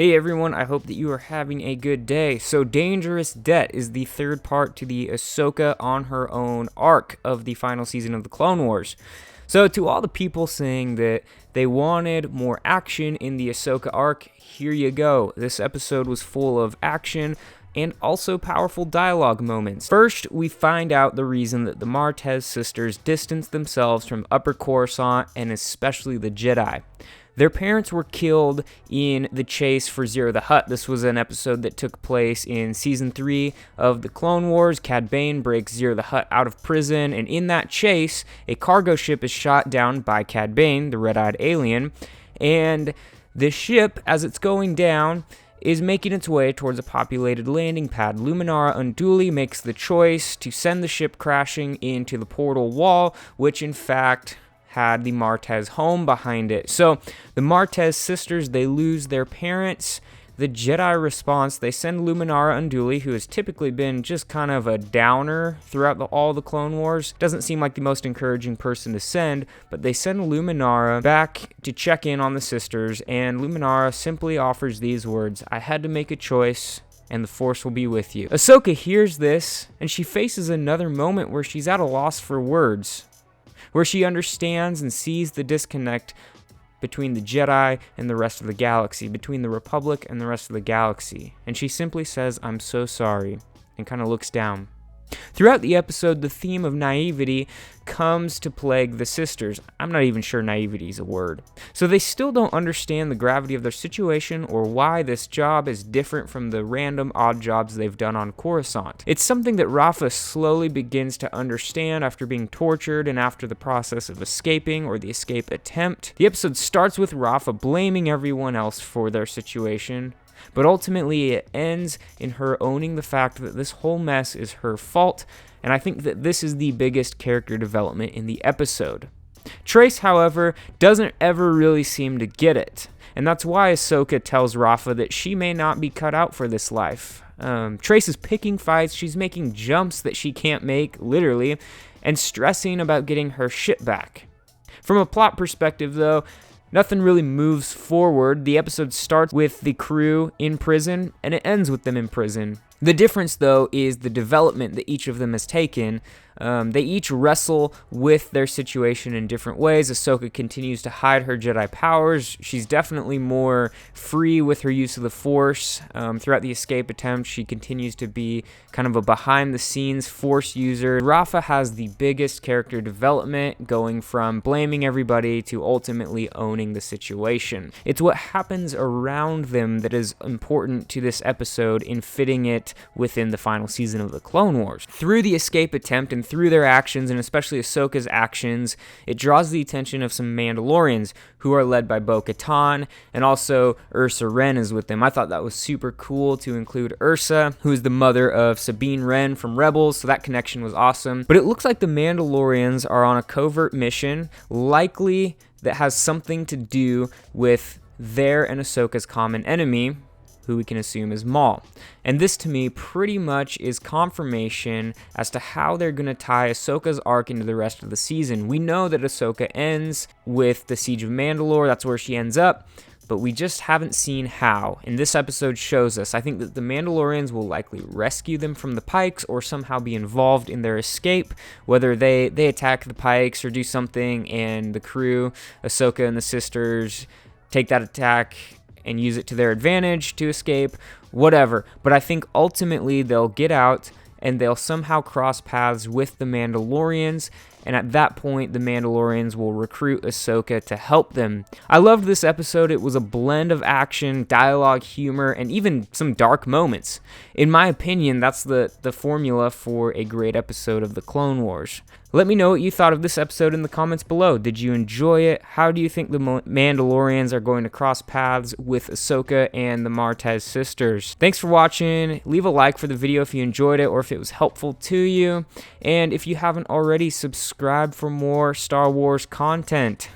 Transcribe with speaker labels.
Speaker 1: Hey everyone, I hope that you are having a good day. So Dangerous Debt is the third part to the Ahsoka on her own arc of the final season of the Clone Wars. So to all the people saying that they wanted more action in the Ahsoka arc, here you go. This episode was full of action and also powerful dialogue moments. First, we find out the reason that the Martez sisters distanced themselves from Upper Coruscant and especially the Jedi. Their parents were killed in the chase for Zero the Hutt. This was an episode that took place in Season 3 of the Clone Wars. Cad Bane breaks Zero the Hutt out of prison, and in that chase, a cargo ship is shot down by Cad Bane, the red-eyed alien, and the ship, as it's going down, is making its way towards a populated landing pad. Luminara Unduli makes the choice to send the ship crashing into the portal wall, which in fact had the Martez home behind it. So the Martez sisters, they lose their parents. The Jedi response, they send Luminara Unduli, who has typically been just kind of a downer throughout all the Clone Wars. Doesn't seem like the most encouraging person to send, but they send Luminara back to check in on the sisters, and Luminara simply offers these words: "I had to make a choice, and the Force will be with you." Ahsoka hears this, and she faces another moment where she's at a loss for words, where she understands and sees the disconnect between the Jedi and the rest of the galaxy, between the Republic and the rest of the galaxy. And she simply says, "I'm so sorry," and kind of looks down. Throughout the episode, the theme of naivety comes to plague the sisters. I'm not even sure naivety is a word. So they still don't understand the gravity of their situation or why this job is different from the random odd jobs they've done on Coruscant. It's something that Rafa slowly begins to understand after being tortured and after the process of escaping or the escape attempt. The episode starts with Rafa blaming everyone else for their situation, but ultimately it ends in her owning the fact that this whole mess is her fault, and I think that this is the biggest character development in the episode. Trace, however, doesn't ever really seem to get it, and that's why Ahsoka tells Rafa that she may not be cut out for this life. Trace is picking fights, she's making jumps that she can't make, literally, and stressing about getting her shit back. From a plot perspective, though, nothing really moves forward. The episode starts with the crew in prison, and it ends with them in prison. The difference, though, is the development that each of them has taken. They each wrestle with their situation in different ways. Ahsoka continues to hide her Jedi powers. She's definitely more free with her use of the Force. Throughout the escape attempt, she continues to be kind of a behind-the-scenes Force user. Rafa has the biggest character development, going from blaming everybody to ultimately owning the situation. It's what happens around them that is important to this episode in fitting it within the final season of the Clone Wars. Through the escape attempt and through their actions, and especially Ahsoka's actions, it draws the attention of some Mandalorians who are led by Bo-Katan, and also Ursa Wren is with them. I thought that was super cool to include Ursa, who is the mother of Sabine Wren from Rebels, so that connection was awesome. But it looks like the Mandalorians are on a covert mission, likely that has something to do with their and Ahsoka's common enemy, who we can assume is Maul. And this to me pretty much is confirmation as to how they're going to tie Ahsoka's arc into the rest of the season. We know that Ahsoka ends with the Siege of Mandalore, that's where she ends up, but we just haven't seen how, and this episode shows us. I think that the Mandalorians will likely rescue them from the Pikes or somehow be involved in their escape, whether they attack the Pikes or do something and the crew, Ahsoka and the sisters, take that attack and use it to their advantage to escape, whatever. But I think ultimately they'll get out and they'll somehow cross paths with the Mandalorians, and at that point the Mandalorians will recruit Ahsoka to help them. I loved this episode. It was a blend of action, dialogue, humor, and even some dark moments. In my opinion, that's the formula for a great episode of the Clone Wars. Let me know what you thought of this episode in the comments below. Did you enjoy it? How do you think the Mandalorians are going to cross paths with Ahsoka and the Martez sisters? Thanks for watching. Leave a like for the video if you enjoyed it or if it was helpful to you. And if you haven't already, subscribe for more Star Wars content.